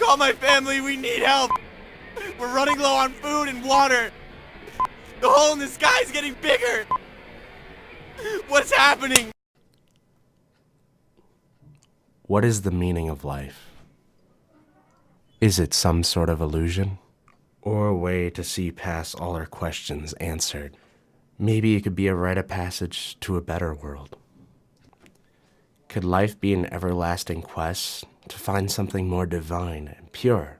Call my family, we need help! We're running low on food and water! The hole in the sky is getting bigger! What's happening? What is the meaning of life? Is it some sort of illusion? Or a way to see past all our questions answered? Maybe it could be a rite of passage to a better world. Could life be an everlasting quest to find something more divine and pure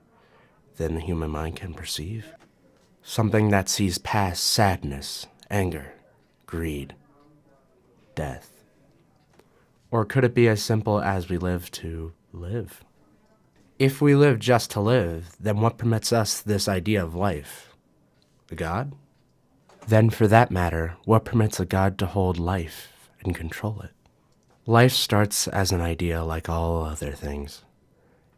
than the human mind can perceive? Something that sees past sadness, anger, greed, death. Or could it be as simple as we live to live? If we live just to live, then what permits us this idea of life? A God? Then for that matter, what permits a God to hold life and control it? Life starts as an idea like all other things.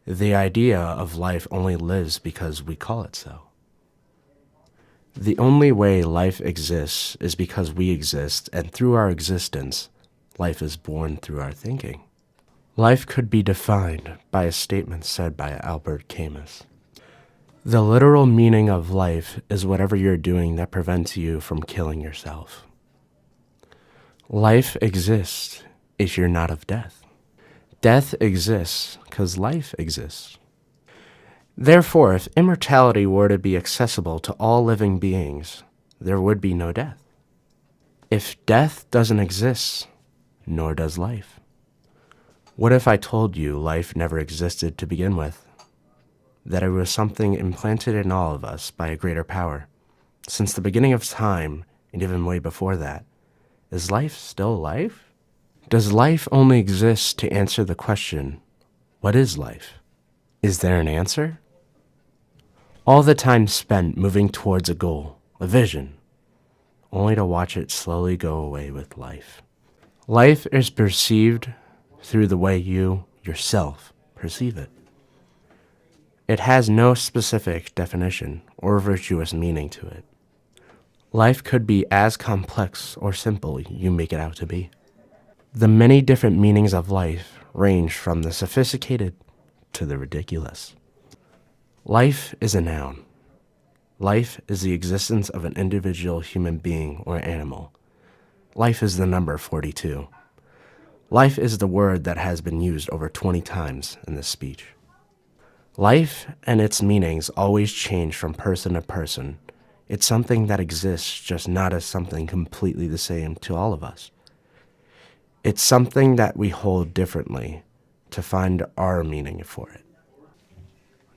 The idea of life only lives because we call it so. The only way life exists is because we exist, and through our existence, life is born through our thinking. Life could be defined by a statement said by Albert Camus. The literal meaning of life is whatever you're doing that prevents you from killing yourself. Life exists if you're not of death. Death exists because life exists. Therefore, if immortality were to be accessible to all living beings, there would be no death. If death doesn't exist, nor does life. What if I told you life never existed to begin with? That it was something implanted in all of us by a greater power? Since the beginning of time, and even way before that, is life still life? Does life only exist to answer the question, what is life? Is there an answer? All the time spent moving towards a goal, a vision, only to watch it slowly go away with life. Life is perceived through the way you, yourself, perceive it. It has no specific definition or virtuous meaning to it. Life could be as complex or simple you make it out to be. The many different meanings of life range from the sophisticated to the ridiculous. Life is a noun. Life is the existence of an individual human being or animal. Life is the number 42. Life is the word that has been used over 20 times in this speech. Life and its meanings always change from person to person. It's something that exists, just not as something completely the same to all of us. It's something that we hold differently to find our meaning for it.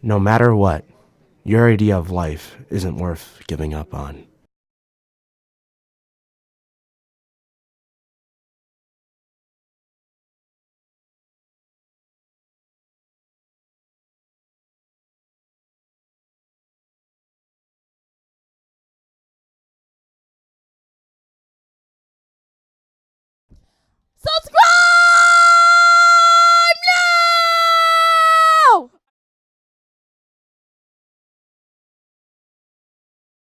No matter what, your idea of life isn't worth giving up on.